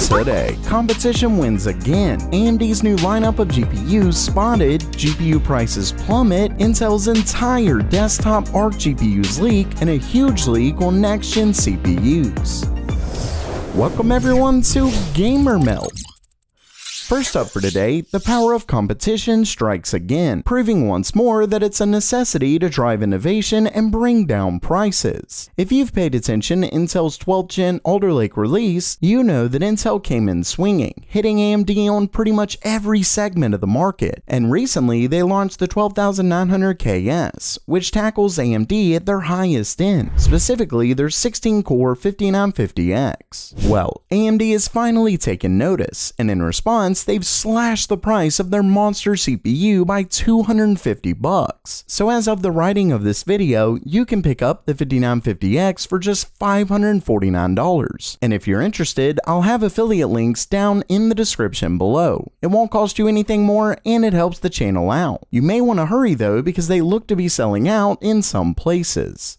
Today, competition wins again. AMD's new lineup of GPUs spotted, GPU prices plummet, Intel's entire desktop ARC GPUs leak, and a huge leak on next-gen CPUs. Welcome everyone to Gamer Melt. First up for today, the power of competition strikes again, proving once more that it's a necessity to drive innovation and bring down prices. If you've paid attention to Intel's 12th Gen Alder Lake release, you know that Intel came in swinging, hitting AMD on pretty much every segment of the market, and recently they launched the 12900KS, which tackles AMD at their highest end, specifically their 16-core 5950X. Well, AMD has finally taken notice, and in response, they've slashed the price of their monster CPU by $250. So as of the writing of this video, you can pick up the 5950X for just $549. And if you're interested, I'll have affiliate links down in the description below. It won't cost you anything more and it helps the channel out. You may want to hurry though because they look to be selling out in some places.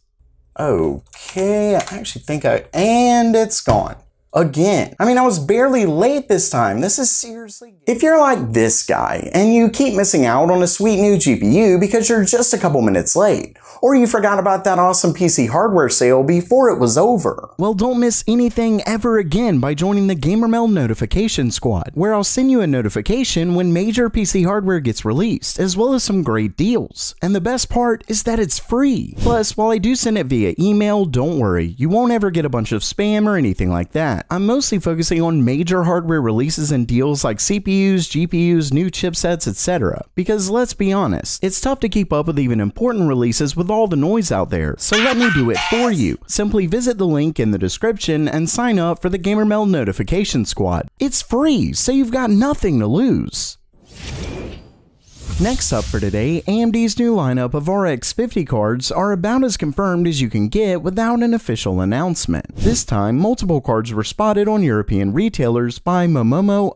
Okay, I actually think and it's gone. Again. I mean, I was barely late this time. This is seriously... If you're like this guy, and you keep missing out on a sweet new GPU because you're just a couple minutes late, or you forgot about that awesome PC hardware sale before it was over, well, don't miss anything ever again by joining the GamerMail notification squad, where I'll send you a notification when major PC hardware gets released, as well as some great deals. And the best part is that it's free. Plus, while I do send it via email, don't worry, you won't ever get a bunch of spam or anything like that. I'm mostly focusing on major hardware releases and deals like CPUs, GPUs, new chipsets, etc. Because let's be honest, it's tough to keep up with even important releases with all the noise out there, so let me do it for you. Simply visit the link in the description and sign up for the GamerMail notification squad. It's free, so you've got nothing to lose. Next up for today, AMD's new lineup of RX 50 cards are about as confirmed as you can get without an official announcement. This time, multiple cards were spotted on European retailers by Momomo_US.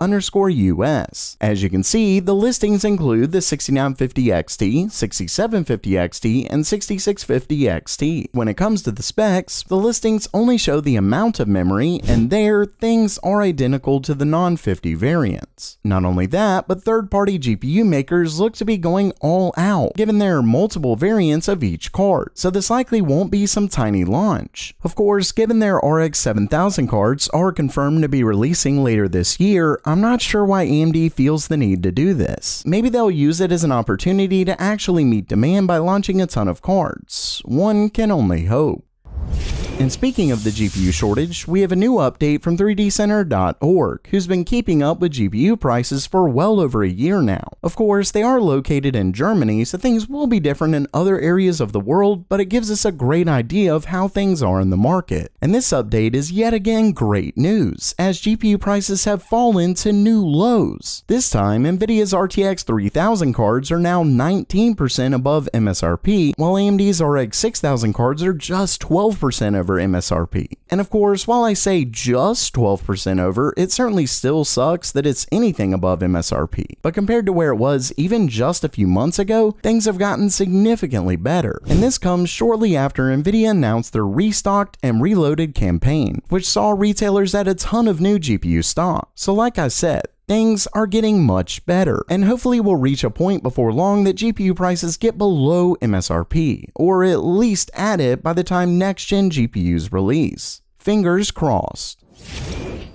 As you can see, the listings include the 6950 XT, 6750 XT, and 6650 XT. When it comes to the specs, the listings only show the amount of memory, and there, things are identical to the non-50 variants. Not only that, but third-party GPU makers look to be going all out, given there are multiple variants of each card, so this likely won't be some tiny launch. Of course, given their RX 7000 cards are confirmed to be releasing later this year, I'm not sure why AMD feels the need to do this. Maybe they'll use it as an opportunity to actually meet demand by launching a ton of cards. One can only hope. And speaking of the GPU shortage, we have a new update from 3dcenter.org, who's been keeping up with GPU prices for well over a year now. Of course, they are located in Germany, so things will be different in other areas of the world, but it gives us a great idea of how things are in the market. And this update is yet again great news, as GPU prices have fallen to new lows. This time, Nvidia's RTX 3000 cards are now 19% above MSRP, while AMD's RX 6000 cards are just 12% over MSRP. And of course, while I say just 12% over, it certainly still sucks that it's anything above MSRP. But compared to where it was even just a few months ago, things have gotten significantly better. And this comes shortly after Nvidia announced their restocked and reloaded campaign, which saw retailers add a ton of new GPU stock. So like I said, things are getting much better, and hopefully we'll reach a point before long that GPU prices get below MSRP, or at least at it by the time next-gen GPUs release. Fingers crossed.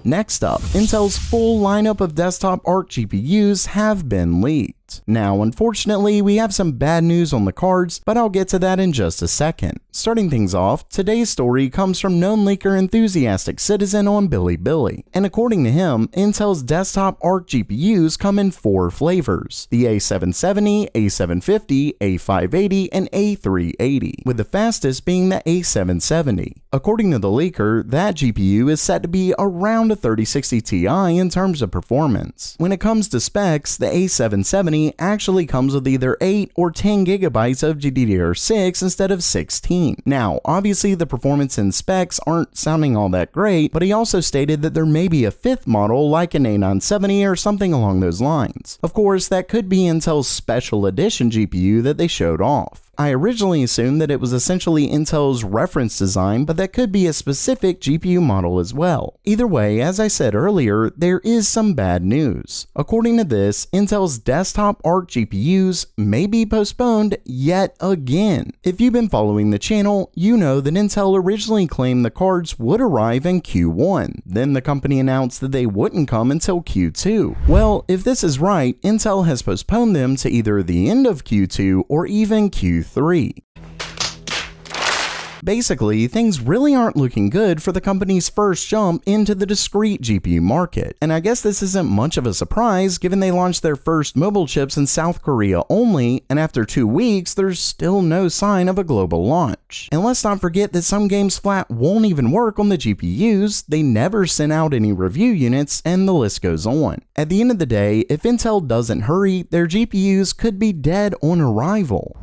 Next up, Intel's full lineup of desktop ARC GPUs have been leaked. Now, unfortunately, we have some bad news on the cards, but I'll get to that in just a second. Starting things off, today's story comes from known leaker Enthusiastic Citizen on Bilibili, and according to him, Intel's desktop ARC GPUs come in 4 flavors: the A770, A750, A580, and A380, with the fastest being the A770. According to the leaker, that GPU is set to be around a 3060 Ti in terms of performance. When it comes to specs, the A770 actually comes with either 8 or 10 gigabytes of GDDR6 instead of 16. Now, obviously the performance and specs aren't sounding all that great, but he also stated that there may be a 5th model like an A970 or something along those lines. Of course, that could be Intel's special edition GPU that they showed off. I originally assumed that it was essentially Intel's reference design, but that could be a specific GPU model as well. Either way, as I said earlier, there is some bad news. According to this, Intel's desktop Arc GPUs may be postponed yet again. If you've been following the channel, you know that Intel originally claimed the cards would arrive in Q1. Then the company announced that they wouldn't come until Q2. Well, if this is right, Intel has postponed them to either the end of Q2 or even Q3. Basically, things really aren't looking good for the company's first jump into the discrete GPU market. And I guess this isn't much of a surprise given they launched their first mobile chips in South Korea only, and after 2 weeks, there's still no sign of a global launch. And let's not forget that some games flat won't even work on the GPUs, they never sent out any review units, and the list goes on. At the end of the day, if Intel doesn't hurry, their GPUs could be dead on arrival.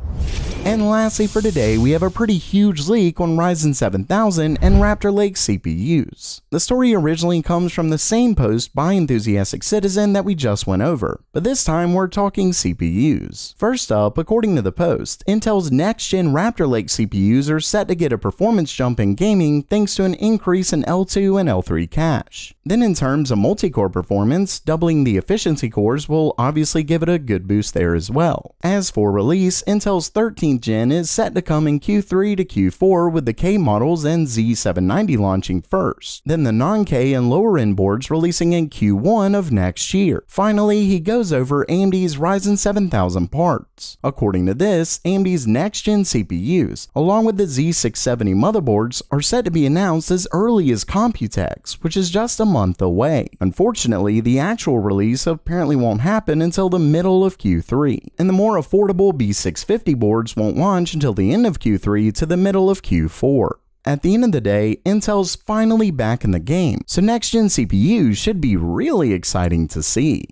And lastly for today, we have a pretty huge leak on Ryzen 7000 and Raptor Lake CPUs. The story originally comes from the same post by Enthusiastic Citizen that we just went over, but this time we're talking CPUs. First up, according to the post, Intel's next-gen Raptor Lake CPUs are set to get a performance jump in gaming thanks to an increase in L2 and L3 cache. Then in terms of multi-core performance, doubling the efficiency cores will obviously give it a good boost there as well. As for release, Intel's 13th gen is set to come in Q3 to Q4 with the K models and Z790 launching first, then the non-K and lower end boards releasing in Q1 of next year. Finally, he goes over AMD's Ryzen 7000 parts. According to this, AMD's next-gen CPUs, along with the Z670 motherboards, are set to be announced as early as Computex, which is just a month away. Unfortunately, the actual release apparently won't happen until the middle of Q3, and the more affordable B650 boards won't launch until the end of Q3 to the middle of Q4. At the end of the day, Intel's finally back in the game, so next-gen CPUs should be really exciting to see.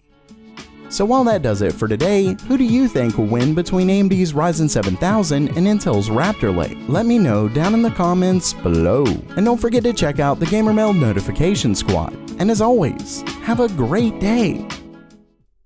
So while that does it for today, who do you think will win between AMD's Ryzen 7000 and Intel's Raptor Lake? Let me know down in the comments below. And don't forget to check out the GamerMail notification squad. And as always, have a great day!